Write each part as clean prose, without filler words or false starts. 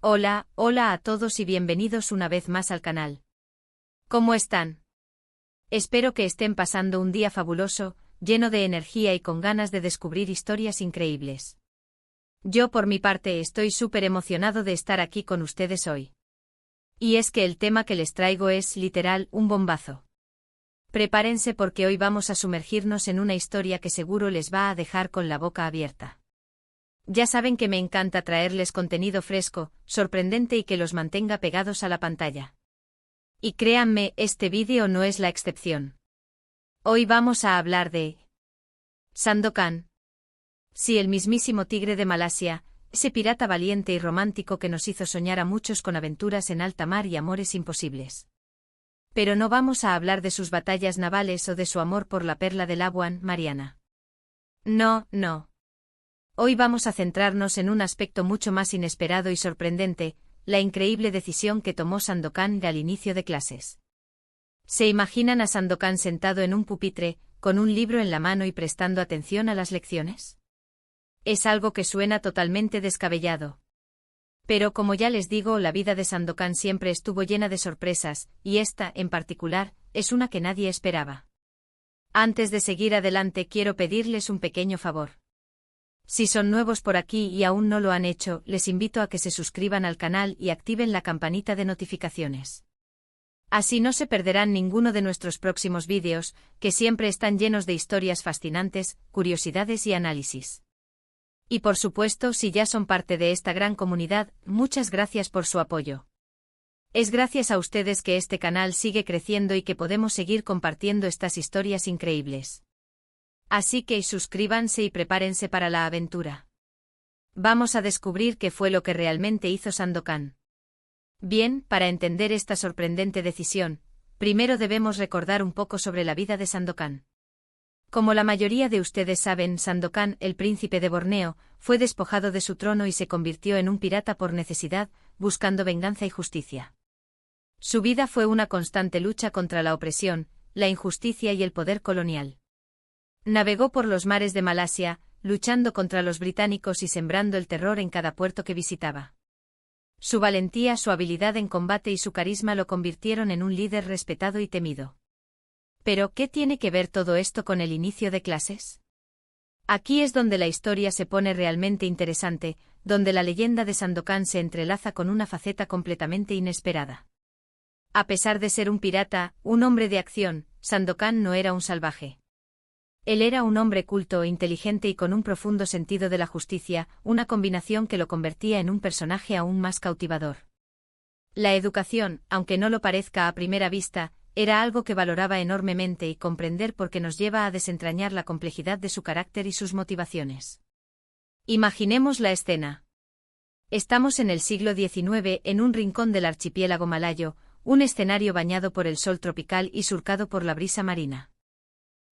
Hola, hola a todos y bienvenidos una vez más al canal. ¿Cómo están? Espero que estén pasando un día fabuloso, lleno de energía y con ganas de descubrir historias increíbles. Yo por mi parte estoy súper emocionado de estar aquí con ustedes hoy. Y es que el tema que les traigo es, literal, un bombazo. Prepárense porque hoy vamos a sumergirnos en una historia que seguro les va a dejar con la boca abierta. Ya saben que me encanta traerles contenido fresco, sorprendente y que los mantenga pegados a la pantalla. Y créanme, este vídeo no es la excepción. Hoy vamos a hablar de Sandokan. Sí, el mismísimo tigre de Malasia, ese pirata valiente y romántico que nos hizo soñar a muchos con aventuras en alta mar y amores imposibles. Pero no vamos a hablar de sus batallas navales o de su amor por la perla del Labuan, Mariana. No, no. Hoy vamos a centrarnos en un aspecto mucho más inesperado y sorprendente, la increíble decisión que tomó Sandokan al inicio de clases. ¿Se imaginan a Sandokan sentado en un pupitre, con un libro en la mano y prestando atención a las lecciones? Es algo que suena totalmente descabellado. Pero como ya les digo, la vida de Sandokan siempre estuvo llena de sorpresas, y esta, en particular, es una que nadie esperaba. Antes de seguir adelante quiero pedirles un pequeño favor. Si son nuevos por aquí y aún no lo han hecho, les invito a que se suscriban al canal y activen la campanita de notificaciones. Así no se perderán ninguno de nuestros próximos vídeos, que siempre están llenos de historias fascinantes, curiosidades y análisis. Y por supuesto, si ya son parte de esta gran comunidad, muchas gracias por su apoyo. Es gracias a ustedes que este canal sigue creciendo y que podemos seguir compartiendo estas historias increíbles. Así que suscríbanse y prepárense para la aventura. Vamos a descubrir qué fue lo que realmente hizo Sandokan. Bien, para entender esta sorprendente decisión, primero debemos recordar un poco sobre la vida de Sandokan. Como la mayoría de ustedes saben, Sandokan, el príncipe de Borneo, fue despojado de su trono y se convirtió en un pirata por necesidad, buscando venganza y justicia. Su vida fue una constante lucha contra la opresión, la injusticia y el poder colonial. Navegó por los mares de Malasia, luchando contra los británicos y sembrando el terror en cada puerto que visitaba. Su valentía, su habilidad en combate y su carisma lo convirtieron en un líder respetado y temido. Pero, ¿qué tiene que ver todo esto con el inicio de clases? Aquí es donde la historia se pone realmente interesante, donde la leyenda de Sandokan se entrelaza con una faceta completamente inesperada. A pesar de ser un pirata, un hombre de acción, Sandokan no era un salvaje. Él era un hombre culto, inteligente y con un profundo sentido de la justicia, una combinación que lo convertía en un personaje aún más cautivador. La educación, aunque no lo parezca a primera vista, era algo que valoraba enormemente y comprender por qué nos lleva a desentrañar la complejidad de su carácter y sus motivaciones. Imaginemos la escena. Estamos en el siglo XIX en un rincón del archipiélago malayo, un escenario bañado por el sol tropical y surcado por la brisa marina.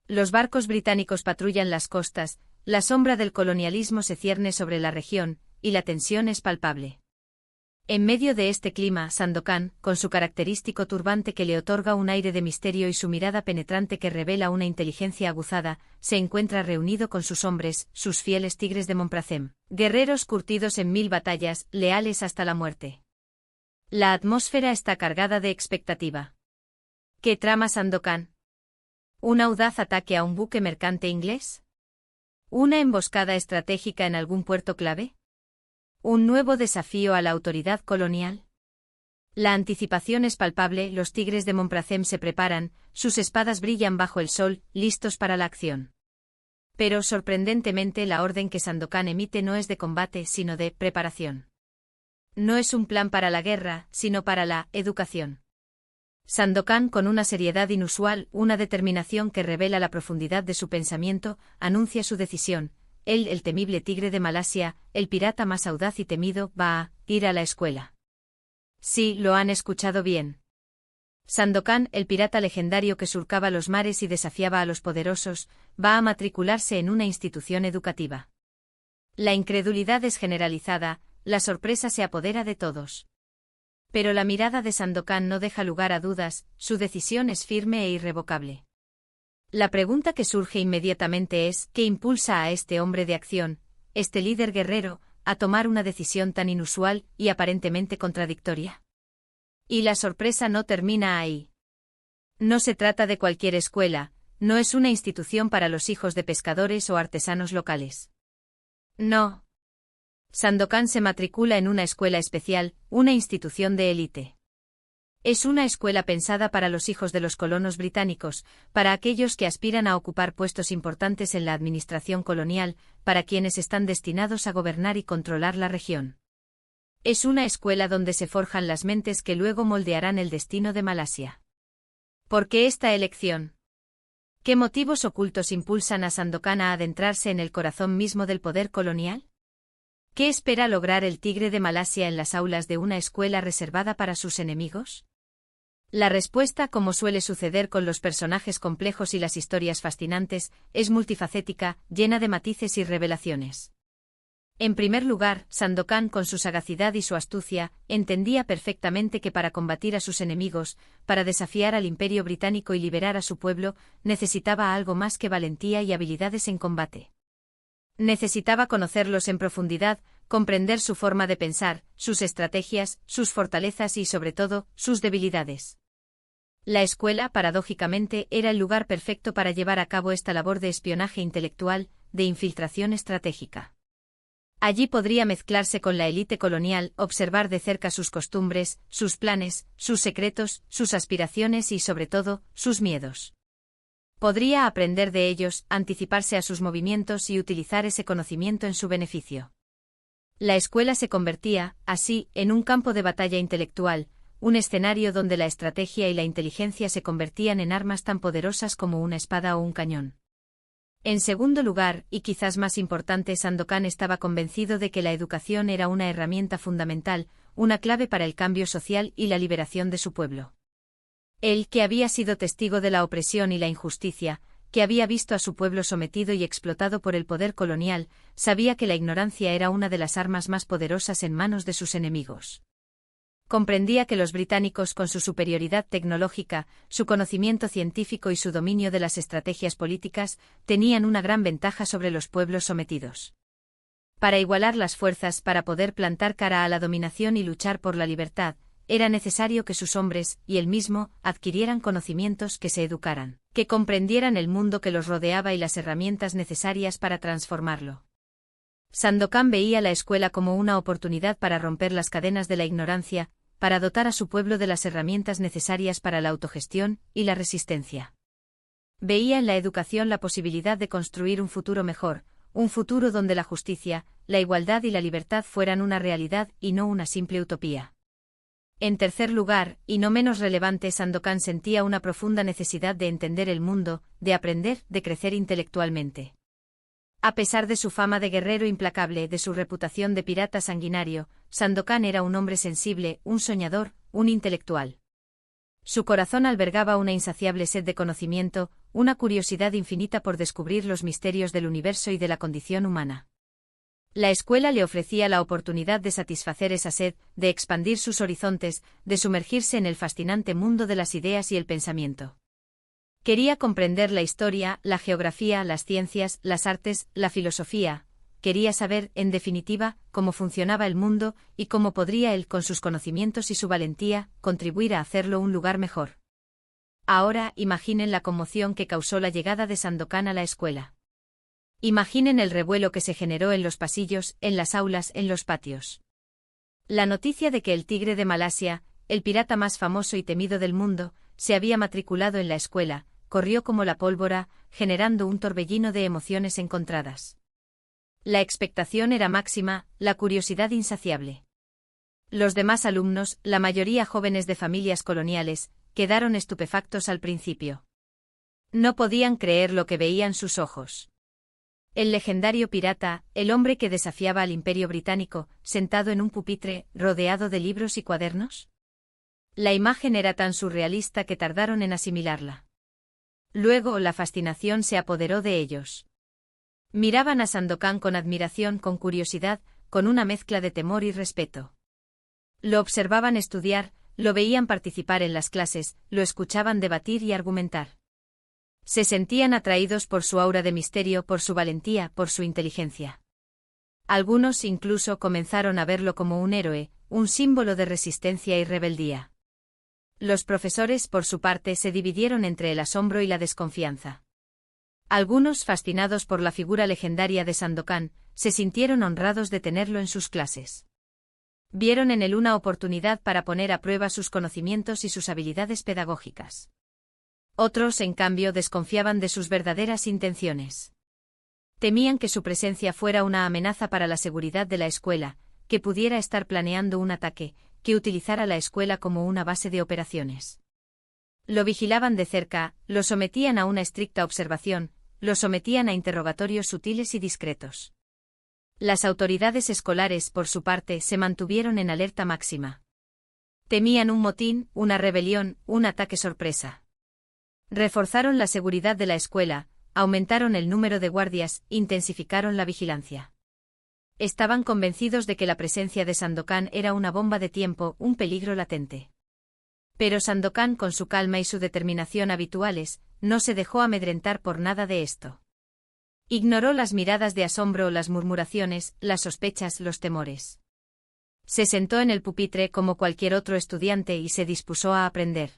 Los barcos británicos patrullan las costas, la sombra del colonialismo se cierne sobre la región, y la tensión es palpable. En medio de este clima, Sandokan, con su característico turbante que le otorga un aire de misterio y su mirada penetrante que revela una inteligencia aguzada, se encuentra reunido con sus hombres, sus fieles tigres de Monpracem, guerreros curtidos en 1000 batallas, leales hasta la muerte. La atmósfera está cargada de expectativa. ¿Qué trama Sandokan? ¿Un audaz ataque a un buque mercante inglés? ¿Una emboscada estratégica en algún puerto clave? ¿Un nuevo desafío a la autoridad colonial? La anticipación es palpable, los tigres de Monpracem se preparan, sus espadas brillan bajo el sol, listos para la acción. Pero sorprendentemente la orden que Sandokan emite no es de combate sino de preparación. No es un plan para la guerra, sino para la educación. Sandokan, con una seriedad inusual, una determinación que revela la profundidad de su pensamiento, anuncia su decisión. Él, el temible tigre de Malasia, el pirata más audaz y temido, va a ir a la escuela. Sí, lo han escuchado bien. Sandokan, el pirata legendario que surcaba los mares y desafiaba a los poderosos, va a matricularse en una institución educativa. La incredulidad es generalizada, la sorpresa se apodera de todos. Pero la mirada de Sandokan no deja lugar a dudas, su decisión es firme e irrevocable. La pregunta que surge inmediatamente es, ¿qué impulsa a este hombre de acción, este líder guerrero, a tomar una decisión tan inusual y aparentemente contradictoria? Y la sorpresa no termina ahí. No se trata de cualquier escuela, no es una institución para los hijos de pescadores o artesanos locales. No. Sandokan se matricula en una escuela especial, una institución de élite. Es una escuela pensada para los hijos de los colonos británicos, para aquellos que aspiran a ocupar puestos importantes en la administración colonial, para quienes están destinados a gobernar y controlar la región. Es una escuela donde se forjan las mentes que luego moldearán el destino de Malasia. ¿Por qué esta elección? ¿Qué motivos ocultos impulsan a Sandokan a adentrarse en el corazón mismo del poder colonial? ¿Qué espera lograr el tigre de Malasia en las aulas de una escuela reservada para sus enemigos? La respuesta, como suele suceder con los personajes complejos y las historias fascinantes, es multifacética, llena de matices y revelaciones. En primer lugar, Sandokan, con su sagacidad y su astucia, entendía perfectamente que para combatir a sus enemigos, para desafiar al Imperio Británico y liberar a su pueblo, necesitaba algo más que valentía y habilidades en combate. Necesitaba conocerlos en profundidad, comprender su forma de pensar, sus estrategias, sus fortalezas y, sobre todo, sus debilidades. La escuela, paradójicamente, era el lugar perfecto para llevar a cabo esta labor de espionaje intelectual, de infiltración estratégica. Allí podría mezclarse con la élite colonial, observar de cerca sus costumbres, sus planes, sus secretos, sus aspiraciones y, sobre todo, sus miedos. Podría aprender de ellos, anticiparse a sus movimientos y utilizar ese conocimiento en su beneficio. La escuela se convertía, así, en un campo de batalla intelectual, un escenario donde la estrategia y la inteligencia se convertían en armas tan poderosas como una espada o un cañón. En segundo lugar, y quizás más importante, Sandokan estaba convencido de que la educación era una herramienta fundamental, una clave para el cambio social y la liberación de su pueblo. Él, que había sido testigo de la opresión y la injusticia, que había visto a su pueblo sometido y explotado por el poder colonial, sabía que la ignorancia era una de las armas más poderosas en manos de sus enemigos. Comprendía que los británicos, con su superioridad tecnológica, su conocimiento científico y su dominio de las estrategias políticas, tenían una gran ventaja sobre los pueblos sometidos. Para igualar las fuerzas, para poder plantar cara a la dominación y luchar por la libertad, era necesario que sus hombres, y él mismo, adquirieran conocimientos, que se educaran, que comprendieran el mundo que los rodeaba y las herramientas necesarias para transformarlo. Sandokan veía la escuela como una oportunidad para romper las cadenas de la ignorancia, para dotar a su pueblo de las herramientas necesarias para la autogestión y la resistencia. Veía en la educación la posibilidad de construir un futuro mejor, un futuro donde la justicia, la igualdad y la libertad fueran una realidad y no una simple utopía. En tercer lugar, y no menos relevante, Sandokan sentía una profunda necesidad de entender el mundo, de aprender, de crecer intelectualmente. A pesar de su fama de guerrero implacable, de su reputación de pirata sanguinario, Sandokan era un hombre sensible, un soñador, un intelectual. Su corazón albergaba una insaciable sed de conocimiento, una curiosidad infinita por descubrir los misterios del universo y de la condición humana. La escuela le ofrecía la oportunidad de satisfacer esa sed, de expandir sus horizontes, de sumergirse en el fascinante mundo de las ideas y el pensamiento. Quería comprender la historia, la geografía, las ciencias, las artes, la filosofía. Quería saber, en definitiva, cómo funcionaba el mundo y cómo podría él, con sus conocimientos y su valentía, contribuir a hacerlo un lugar mejor. Ahora, imaginen la conmoción que causó la llegada de Sandokan a la escuela. Imaginen el revuelo que se generó en los pasillos, en las aulas, en los patios. La noticia de que el tigre de Malasia, el pirata más famoso y temido del mundo, se había matriculado en la escuela, corrió como la pólvora, generando un torbellino de emociones encontradas. La expectación era máxima, la curiosidad insaciable. Los demás alumnos, la mayoría jóvenes de familias coloniales, quedaron estupefactos al principio. No podían creer lo que veían sus ojos. El legendario pirata, el hombre que desafiaba al Imperio Británico, sentado en un pupitre, rodeado de libros y cuadernos. La imagen era tan surrealista que tardaron en asimilarla. Luego la fascinación se apoderó de ellos. Miraban a Sandokan con admiración, con curiosidad, con una mezcla de temor y respeto. Lo observaban estudiar, lo veían participar en las clases, lo escuchaban debatir y argumentar. Se sentían atraídos por su aura de misterio, por su valentía, por su inteligencia. Algunos incluso comenzaron a verlo como un héroe, un símbolo de resistencia y rebeldía. Los profesores, por su parte, se dividieron entre el asombro y la desconfianza. Algunos, fascinados por la figura legendaria de Sandokan, se sintieron honrados de tenerlo en sus clases. Vieron en él una oportunidad para poner a prueba sus conocimientos y sus habilidades pedagógicas. Otros, en cambio, desconfiaban de sus verdaderas intenciones. Temían que su presencia fuera una amenaza para la seguridad de la escuela, que pudiera estar planeando un ataque, que utilizara la escuela como una base de operaciones. Lo vigilaban de cerca, lo sometían a una estricta observación, lo sometían a interrogatorios sutiles y discretos. Las autoridades escolares, por su parte, se mantuvieron en alerta máxima. Temían un motín, una rebelión, un ataque sorpresa. Reforzaron la seguridad de la escuela, aumentaron el número de guardias, intensificaron la vigilancia. Estaban convencidos de que la presencia de Sandokan era una bomba de tiempo, un peligro latente. Pero Sandokan, con su calma y su determinación habituales, no se dejó amedrentar por nada de esto. Ignoró las miradas de asombro, las murmuraciones, las sospechas, los temores. Se sentó en el pupitre como cualquier otro estudiante y se dispuso a aprender.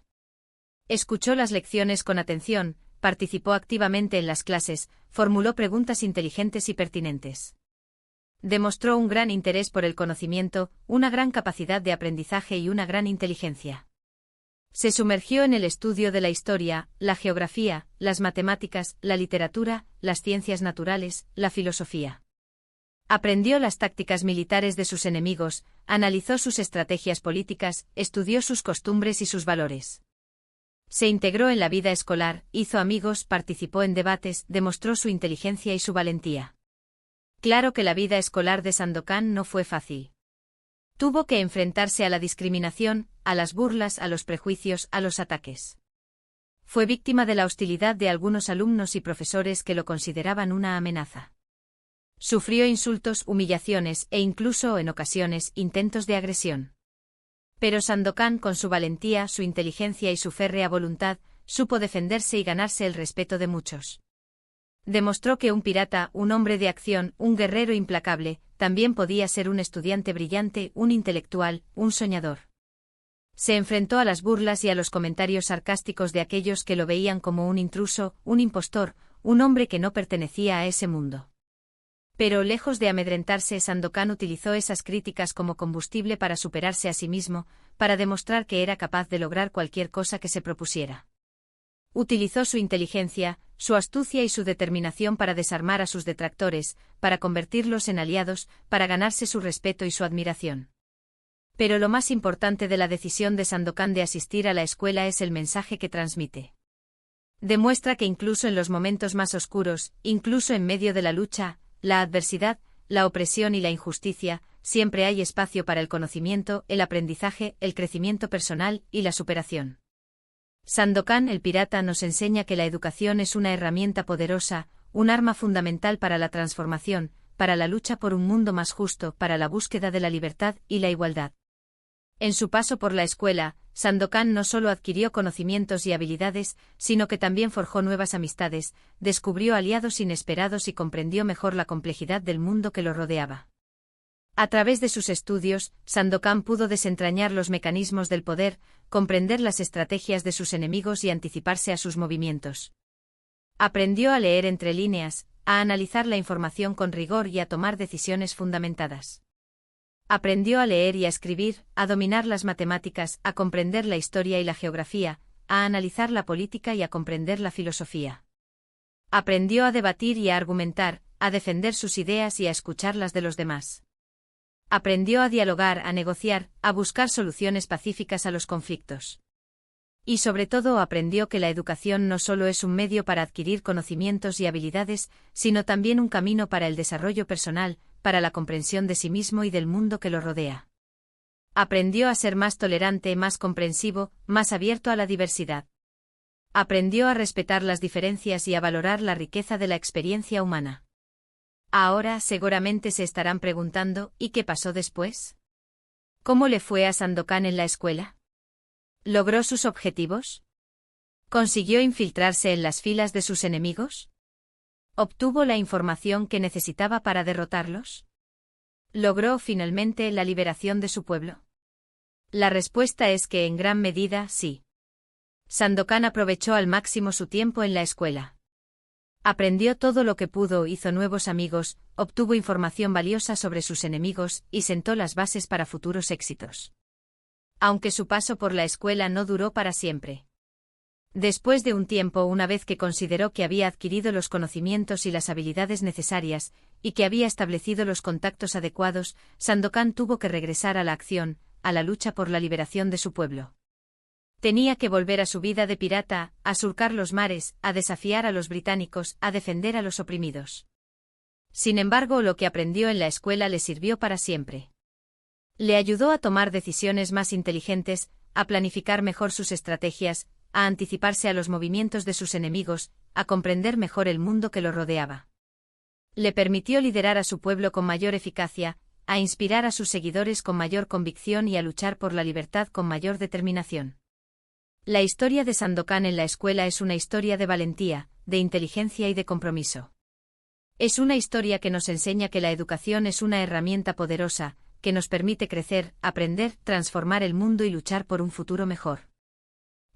Escuchó las lecciones con atención, participó activamente en las clases, formuló preguntas inteligentes y pertinentes. Demostró un gran interés por el conocimiento, una gran capacidad de aprendizaje y una gran inteligencia. Se sumergió en el estudio de la historia, la geografía, las matemáticas, la literatura, las ciencias naturales, la filosofía. Aprendió las tácticas militares de sus enemigos, analizó sus estrategias políticas, estudió sus costumbres y sus valores. Se integró en la vida escolar, hizo amigos, participó en debates, demostró su inteligencia y su valentía. Claro que la vida escolar de Sandokan no fue fácil. Tuvo que enfrentarse a la discriminación, a las burlas, a los prejuicios, a los ataques. Fue víctima de la hostilidad de algunos alumnos y profesores que lo consideraban una amenaza. Sufrió insultos, humillaciones e incluso, en ocasiones, intentos de agresión. Pero Sandokan, con su valentía, su inteligencia y su férrea voluntad, supo defenderse y ganarse el respeto de muchos. Demostró que un pirata, un hombre de acción, un guerrero implacable, también podía ser un estudiante brillante, un intelectual, un soñador. Se enfrentó a las burlas y a los comentarios sarcásticos de aquellos que lo veían como un intruso, un impostor, un hombre que no pertenecía a ese mundo. Pero lejos de amedrentarse, Sandokan utilizó esas críticas como combustible para superarse a sí mismo, para demostrar que era capaz de lograr cualquier cosa que se propusiera. Utilizó su inteligencia, su astucia y su determinación para desarmar a sus detractores, para convertirlos en aliados, para ganarse su respeto y su admiración. Pero lo más importante de la decisión de Sandokan de asistir a la escuela es el mensaje que transmite. Demuestra que incluso en los momentos más oscuros, incluso en medio de la lucha, la adversidad, la opresión y la injusticia, siempre hay espacio para el conocimiento, el aprendizaje, el crecimiento personal y la superación. Sandokan el pirata nos enseña que la educación es una herramienta poderosa, un arma fundamental para la transformación, para la lucha por un mundo más justo, para la búsqueda de la libertad y la igualdad. En su paso por la escuela, Sandokan no solo adquirió conocimientos y habilidades, sino que también forjó nuevas amistades, descubrió aliados inesperados y comprendió mejor la complejidad del mundo que lo rodeaba. A través de sus estudios, Sandokan pudo desentrañar los mecanismos del poder, comprender las estrategias de sus enemigos y anticiparse a sus movimientos. Aprendió a leer entre líneas, a analizar la información con rigor y a tomar decisiones fundamentadas. Aprendió a leer y a escribir, a dominar las matemáticas, a comprender la historia y la geografía, a analizar la política y a comprender la filosofía. Aprendió a debatir y a argumentar, a defender sus ideas y a escuchar las de los demás. Aprendió a dialogar, a negociar, a buscar soluciones pacíficas a los conflictos. Y sobre todo aprendió que la educación no solo es un medio para adquirir conocimientos y habilidades, sino también un camino para el desarrollo personal, para la comprensión de sí mismo y del mundo que lo rodea. Aprendió a ser más tolerante, más comprensivo, más abierto a la diversidad. Aprendió a respetar las diferencias y a valorar la riqueza de la experiencia humana. Ahora seguramente se estarán preguntando, ¿y qué pasó después? ¿Cómo le fue a Sandokan en la escuela? ¿Logró sus objetivos? ¿Consiguió infiltrarse en las filas de sus enemigos? ¿Obtuvo la información que necesitaba para derrotarlos? ¿Logró finalmente la liberación de su pueblo? La respuesta es que en gran medida sí. Sandokan aprovechó al máximo su tiempo en la escuela. Aprendió todo lo que pudo, hizo nuevos amigos, obtuvo información valiosa sobre sus enemigos y sentó las bases para futuros éxitos. Aunque su paso por la escuela no duró para siempre. Después de un tiempo, una vez que consideró que había adquirido los conocimientos y las habilidades necesarias, y que había establecido los contactos adecuados, Sandokan tuvo que regresar a la acción, a la lucha por la liberación de su pueblo. Tenía que volver a su vida de pirata, a surcar los mares, a desafiar a los británicos, a defender a los oprimidos. Sin embargo, lo que aprendió en la escuela le sirvió para siempre. Le ayudó a tomar decisiones más inteligentes, a planificar mejor sus estrategias, a anticiparse a los movimientos de sus enemigos, a comprender mejor el mundo que lo rodeaba. Le permitió liderar a su pueblo con mayor eficacia, a inspirar a sus seguidores con mayor convicción y a luchar por la libertad con mayor determinación. La historia de Sandokan en la escuela es una historia de valentía, de inteligencia y de compromiso. Es una historia que nos enseña que la educación es una herramienta poderosa, que nos permite crecer, aprender, transformar el mundo y luchar por un futuro mejor.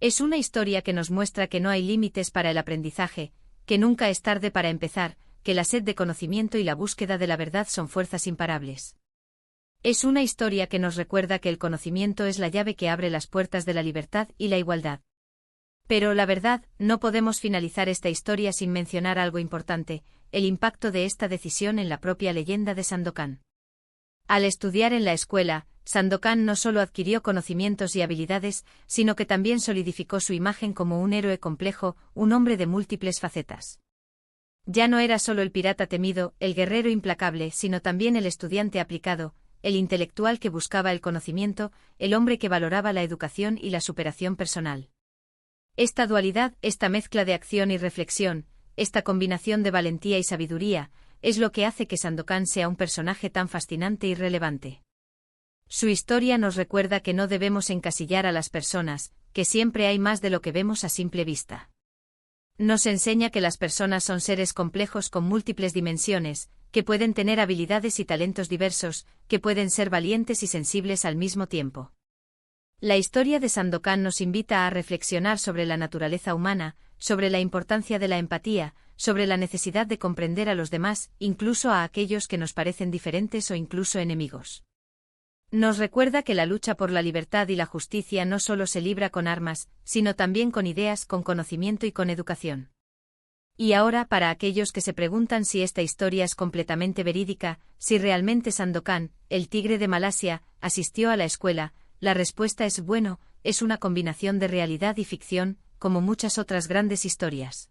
Es una historia que nos muestra que no hay límites para el aprendizaje, que nunca es tarde para empezar, que la sed de conocimiento y la búsqueda de la verdad son fuerzas imparables. Es una historia que nos recuerda que el conocimiento es la llave que abre las puertas de la libertad y la igualdad. Pero la verdad, no podemos finalizar esta historia sin mencionar algo importante, el impacto de esta decisión en la propia leyenda de Sandokan. Al estudiar en la escuela, Sandokan no solo adquirió conocimientos y habilidades, sino que también solidificó su imagen como un héroe complejo, un hombre de múltiples facetas. Ya no era solo el pirata temido, el guerrero implacable, sino también el estudiante aplicado, el intelectual que buscaba el conocimiento, el hombre que valoraba la educación y la superación personal. Esta dualidad, esta mezcla de acción y reflexión, esta combinación de valentía y sabiduría, es lo que hace que Sandokan sea un personaje tan fascinante y relevante. Su historia nos recuerda que no debemos encasillar a las personas, que siempre hay más de lo que vemos a simple vista. Nos enseña que las personas son seres complejos con múltiples dimensiones, que pueden tener habilidades y talentos diversos, que pueden ser valientes y sensibles al mismo tiempo. La historia de Sandokan nos invita a reflexionar sobre la naturaleza humana, sobre la importancia de la empatía, sobre la necesidad de comprender a los demás, incluso a aquellos que nos parecen diferentes o incluso enemigos. Nos recuerda que la lucha por la libertad y la justicia no solo se libra con armas, sino también con ideas, con conocimiento y con educación. Y ahora, para aquellos que se preguntan si esta historia es completamente verídica, si realmente Sandokan, el tigre de Malasia, asistió a la escuela, la respuesta es bueno, es una combinación de realidad y ficción, como muchas otras grandes historias.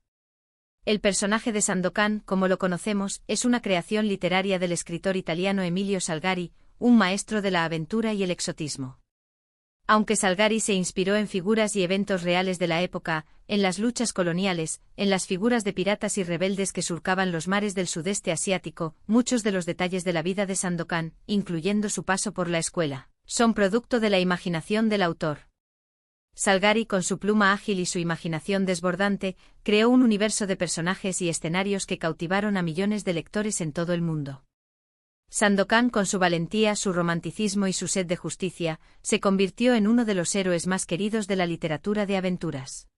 El personaje de Sandokan, como lo conocemos, es una creación literaria del escritor italiano Emilio Salgari, un maestro de la aventura y el exotismo. Aunque Salgari se inspiró en figuras y eventos reales de la época, en las luchas coloniales, en las figuras de piratas y rebeldes que surcaban los mares del sudeste asiático, muchos de los detalles de la vida de Sandokan, incluyendo su paso por la escuela, son producto de la imaginación del autor. Salgari, con su pluma ágil y su imaginación desbordante, creó un universo de personajes y escenarios que cautivaron a millones de lectores en todo el mundo. Sandokan, con su valentía, su romanticismo y su sed de justicia, se convirtió en uno de los héroes más queridos de la literatura de aventuras.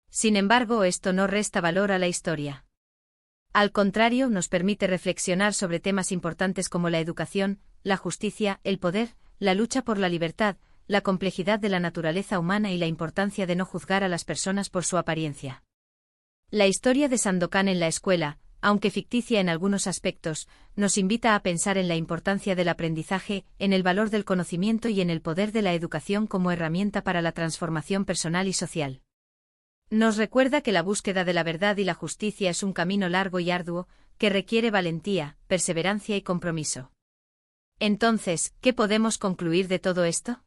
Sin embargo, esto no resta valor a la historia. Al contrario, nos permite reflexionar sobre temas importantes como la educación, la justicia, el poder, la lucha por la libertad, la complejidad de la naturaleza humana y la importancia de no juzgar a las personas por su apariencia. La historia de Sandokan en la escuela, aunque ficticia en algunos aspectos, nos invita a pensar en la importancia del aprendizaje, en el valor del conocimiento y en el poder de la educación como herramienta para la transformación personal y social. Nos recuerda que la búsqueda de la verdad y la justicia es un camino largo y arduo, que requiere valentía, perseverancia y compromiso. Entonces, ¿qué podemos concluir de todo esto?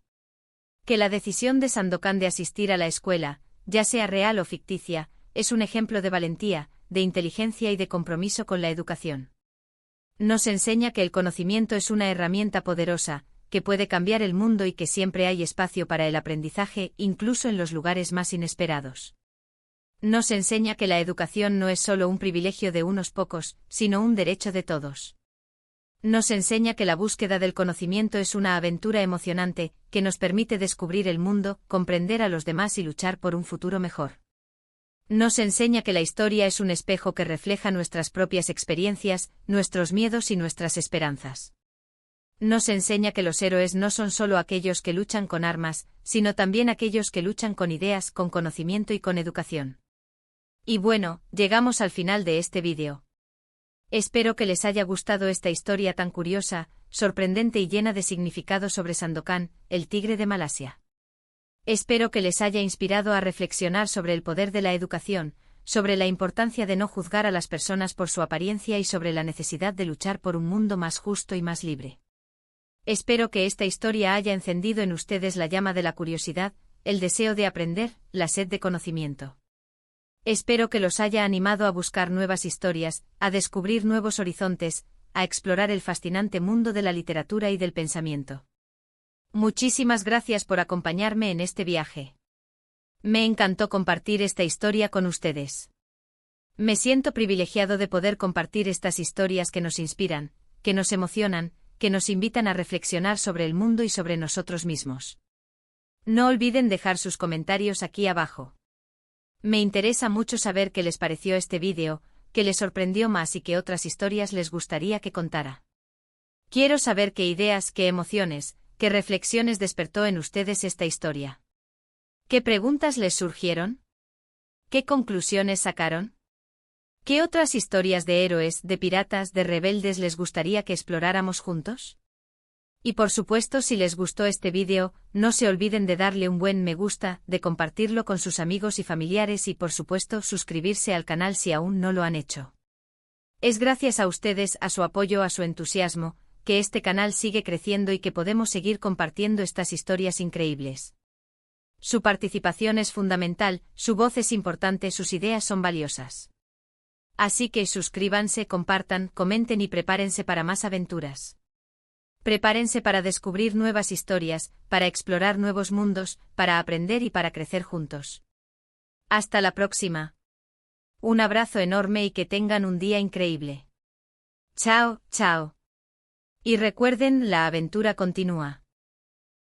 Que la decisión de Sandokan de asistir a la escuela, ya sea real o ficticia, es un ejemplo de valentía, de inteligencia y de compromiso con la educación. Nos enseña que el conocimiento es una herramienta poderosa, que puede cambiar el mundo y que siempre hay espacio para el aprendizaje, incluso en los lugares más inesperados. Nos enseña que la educación no es solo un privilegio de unos pocos, sino un derecho de todos. Nos enseña que la búsqueda del conocimiento es una aventura emocionante, que nos permite descubrir el mundo, comprender a los demás y luchar por un futuro mejor. Nos enseña que la historia es un espejo que refleja nuestras propias experiencias, nuestros miedos y nuestras esperanzas. Nos enseña que los héroes no son solo aquellos que luchan con armas, sino también aquellos que luchan con ideas, con conocimiento y con educación. Y bueno, llegamos al final de este vídeo. Espero que les haya gustado esta historia tan curiosa, sorprendente y llena de significado sobre Sandokan, el tigre de Malasia. Espero que les haya inspirado a reflexionar sobre el poder de la educación, sobre la importancia de no juzgar a las personas por su apariencia y sobre la necesidad de luchar por un mundo más justo y más libre. Espero que esta historia haya encendido en ustedes la llama de la curiosidad, el deseo de aprender, la sed de conocimiento. Espero que los haya animado a buscar nuevas historias, a descubrir nuevos horizontes, a explorar el fascinante mundo de la literatura y del pensamiento. Muchísimas gracias por acompañarme en este viaje. Me encantó compartir esta historia con ustedes. Me siento privilegiado de poder compartir estas historias que nos inspiran, que nos emocionan, que nos invitan a reflexionar sobre el mundo y sobre nosotros mismos. No olviden dejar sus comentarios aquí abajo. Me interesa mucho saber qué les pareció este vídeo, qué les sorprendió más y qué otras historias les gustaría que contara. Quiero saber qué ideas, qué emociones, qué reflexiones despertó en ustedes esta historia. ¿Qué preguntas les surgieron? ¿Qué conclusiones sacaron? ¿Qué otras historias de héroes, de piratas, de rebeldes les gustaría que exploráramos juntos? Y por supuesto, si les gustó este vídeo, no se olviden de darle un buen me gusta, de compartirlo con sus amigos y familiares y por supuesto suscribirse al canal si aún no lo han hecho. Es gracias a ustedes, a su apoyo, a su entusiasmo, que este canal sigue creciendo y que podemos seguir compartiendo estas historias increíbles. Su participación es fundamental, su voz es importante, sus ideas son valiosas. Así que suscríbanse, compartan, comenten y prepárense para más aventuras. Prepárense para descubrir nuevas historias, para explorar nuevos mundos, para aprender y para crecer juntos. Hasta la próxima. Un abrazo enorme y que tengan un día increíble. Chao, chao. Y recuerden, la aventura continúa.